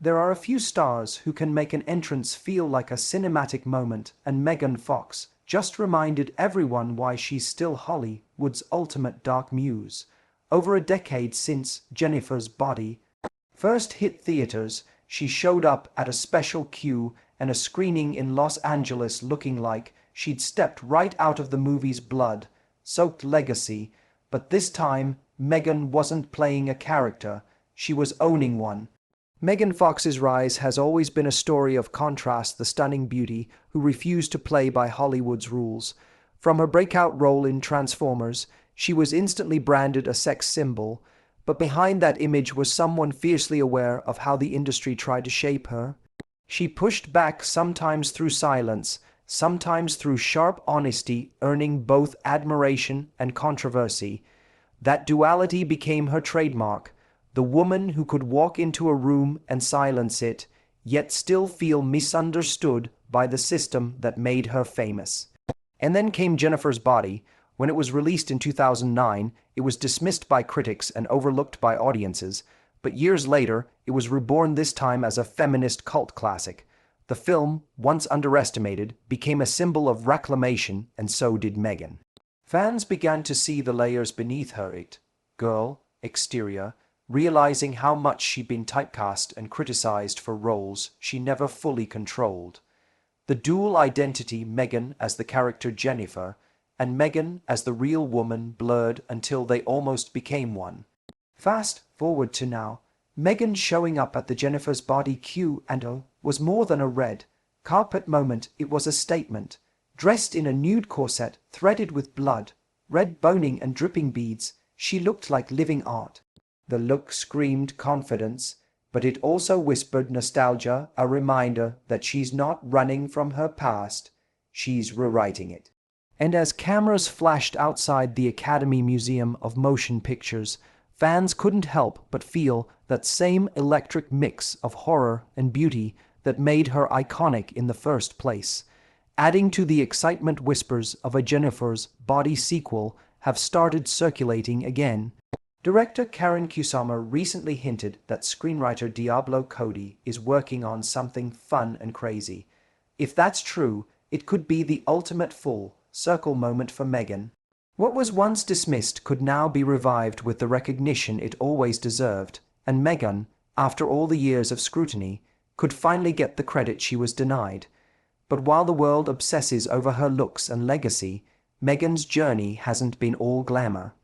There are a few stars who can make an entrance feel like a cinematic moment, and Megan Fox just reminded everyone why she's still Hollywood's ultimate dark muse. Over a decade since Jennifer's Body first hit theaters, she showed up at a special queue and a screening in Los Angeles looking like she'd stepped right out of the movie's blood-soaked legacy, but this time Megan wasn't playing a character, she was owning one. Megan Fox's rise has always been a story of contrast, the stunning beauty who refused to play by Hollywood's rules. From her breakout role in Transformers, she was instantly branded a sex symbol, but behind that image was someone fiercely aware of how the industry tried to shape her. She pushed back, sometimes through silence, sometimes through sharp honesty, earning both admiration and controversy. That duality became her trademark, the woman who could walk into a room and silence it, yet still feel misunderstood by the system that made her famous. And then came Jennifer's Body. When it was released in 2009, it was dismissed by critics and overlooked by audiences, but years later, it was reborn, this time as a feminist cult classic. The film, once underestimated, became a symbol of reclamation, and so did Megan. Fans began to see the layers beneath her girl exterior, realizing how much she'd been typecast and criticized for roles she never fully controlled. The dual identity, Megan as the character Jennifer, and Megan as the real woman, blurred until they almost became one. Fast forward to now, Megan showing up at the Jennifer's Body Q&A was more than a red carpet moment, it was a statement. Dressed in a nude corset threaded with blood, red boning and dripping beads, she looked like living art. The look screamed confidence, but it also whispered nostalgia, a reminder that she's not running from her past, she's rewriting it. And as cameras flashed outside the Academy Museum of Motion Pictures, fans couldn't help but feel that same electric mix of horror and beauty that made her iconic in the first place. Adding to the excitement, whispers of a Jennifer's Body sequel have started circulating again. Director Karen Kusama recently hinted that screenwriter Diablo Cody is working on something fun and crazy. If that's true, it could be the ultimate full circle moment for Megan. What was once dismissed could now be revived with the recognition it always deserved, and Megan, after all the years of scrutiny, could finally get the credit she was denied. But while the world obsesses over her looks and legacy, Megan's journey hasn't been all glamour.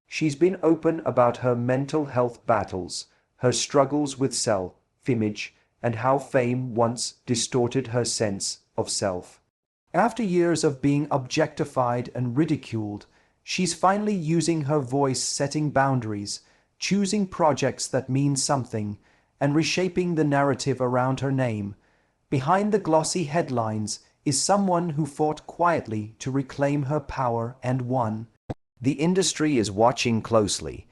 She's been open about her mental health battles, her struggles with self-image, and how fame once distorted her sense of self. After years of being objectified and ridiculed, she's finally using her voice, setting boundaries, choosing projects that mean something, and reshaping the narrative around her name. Behind the glossy headlines is someone who fought quietly to reclaim her power and won. The industry is watching closely.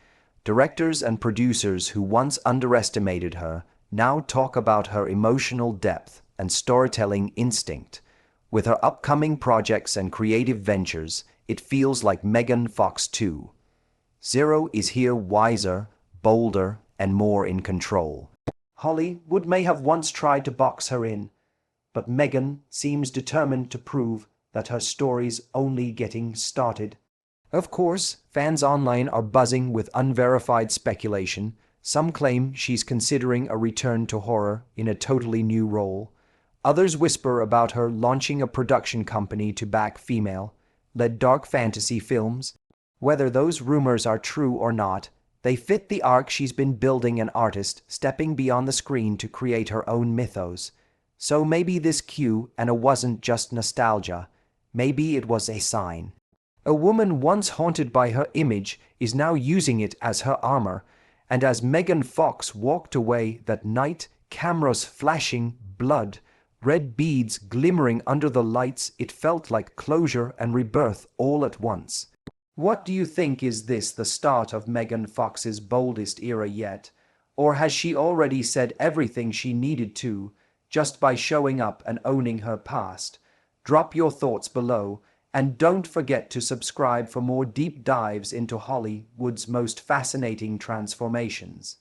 Directors and producers who once underestimated her now talk about her emotional depth and storytelling instinct. With her upcoming projects and creative ventures, it feels like Megan Fox 2.0 is here, wiser, bolder, and more in control. Hollywood may have once tried to box her in, but Megan seems determined to prove that her story's only getting started. Of course, fans online are buzzing with unverified speculation. Some claim she's considering a return to horror in a totally new role. Others whisper about her launching a production company to back female-led dark fantasy films. Whether those rumors are true or not, they fit the arc she's been building, an artist stepping beyond the screen to create her own mythos. So maybe this Q&A wasn't just nostalgia. Maybe it was a sign. A woman once haunted by her image is now using it as her armor, and as Megan Fox walked away that night, cameras flashing, blood, red beads glimmering under the lights, it felt like closure and rebirth all at once. What do you think? Is this the start of Megan Fox's boldest era yet? Or has she already said everything she needed to, just by showing up and owning her past? Drop your thoughts below, and don't forget to subscribe for more deep dives into Hollywood's most fascinating transformations.